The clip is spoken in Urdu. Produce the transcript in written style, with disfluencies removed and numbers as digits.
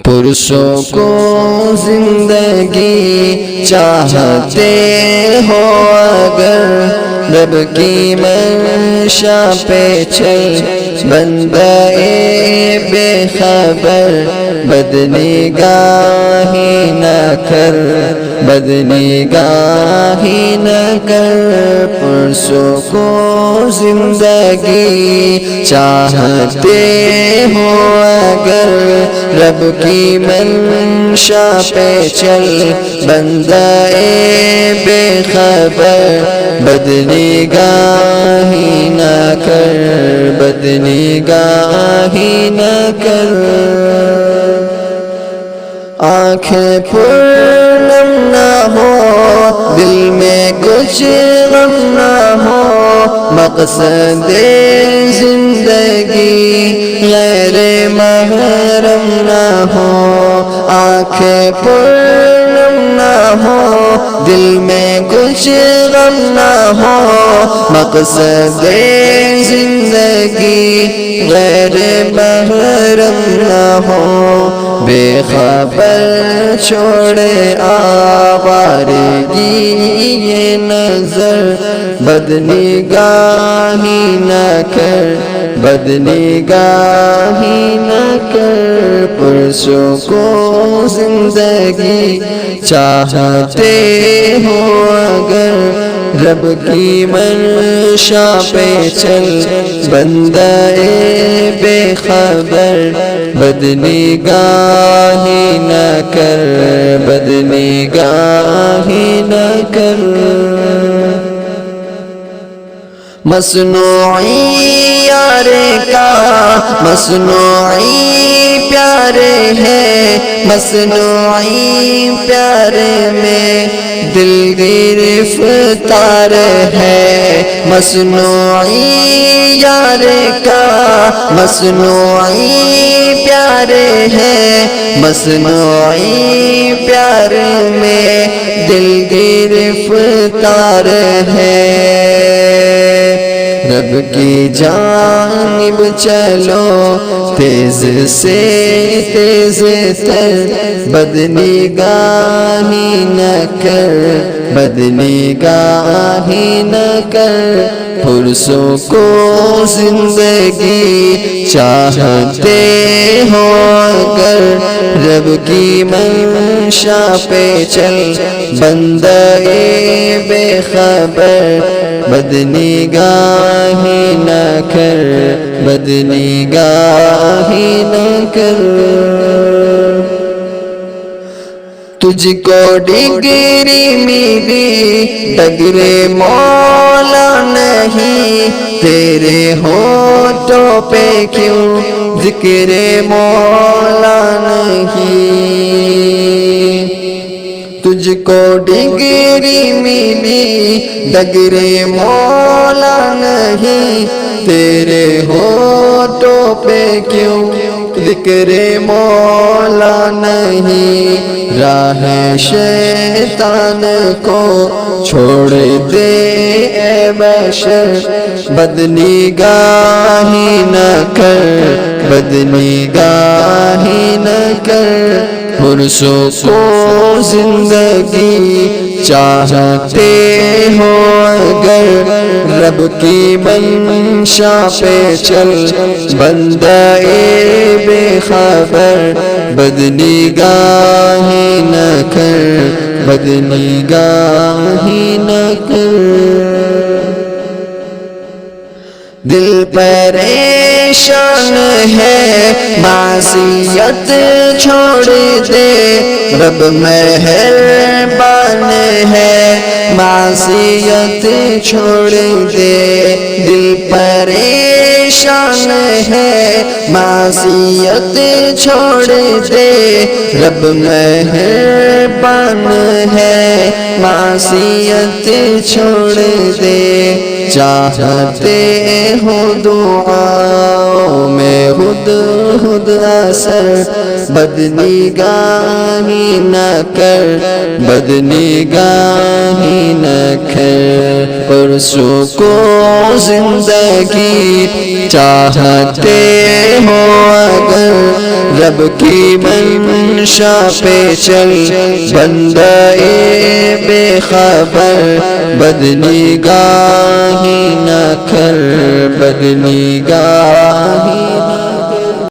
پرسوں کو زندگی چاہتے ہو اگر رب کی منشا پہ چل بندہ بے خبر بدنگاہی نہ کر بدنگاہی نہ کر پرسوں کو زندگی چاہتے ہو اگر رب کی منشا پہ چل بندہ بے خبر بدنگاہی نہ کر بدنگاہی نہ کر آنکھیں پرنم نہ ہو دل میں کچھ غم نہ ہو مقصد زندگی غیر محرم نہ ہو آنکھیں پرنم نہ ہو دل میں کچھ غم نہ ہو مقصد زندگی غیر محرم نہ ہو بے خبر چھوڑے آوارگی یہ نظر بدنگاہی نہ کر بدنگاہی نہ کر پرسوں کو زندگی چاہتے ہو اگر رب کی منشا پہ چل بندہ بے خبر بدنگاہی نہ کر بدنگاہی نہ کر مصنوعی یار کا مصنوعی پیارے ہے مصنوعی پیارے میں دل گرفتار ہے مصنوعی یار کا مصنوعی پیارے ہے مصنوعی پیارے میں دل گرفتار ہے رب کی جانب چلو تیز سے تیز تر بدنگاہی نہ کر بدنگاہی نہ کر پرسوں کو زندگی چاہتے ہو اگر رب کی منشا پہ چل بندہ بے خبر بدنگاہی نہ کر بدنگاہی نہ کر تجھ کو ڈگری ملی ڈگر مولا نہیں تیرے ہونٹوں پہ کیوں ذکر مولا نہیں تجھ کو ڈگری ملی ڈگر مولا نہیں تیرے ہونٹوں پہ کیوں ذکر مولا نہیں راہ شیطان کو چھوڑ دے اے بشر بدنگاہی نہ کر بدنگاہی نہ کر پرسوں کو زندگی چاہتے ہو اگر رب کی منشا پہ چل بندہ بے خبر بدنگاہی نہ کر بدنگاہی نہ کر دل پریشان ہے معصیت چھوڑ دے رب مہربان ہے معصیت چھوڑ دے دل پریشان ہے معصیت چھوڑ دے رب مہربان ہے معصیت چھوڑ دے چاہتے ہو دعاؤں میں خود خود اثر بدنگاہی نہ کر بدنگاہی نہ کر پرسوں کو زندگی چاہتے ہو اگر رب کی منشا پہ چل بندہ بے خبر بدنگاہی نہ کر بدنگاہی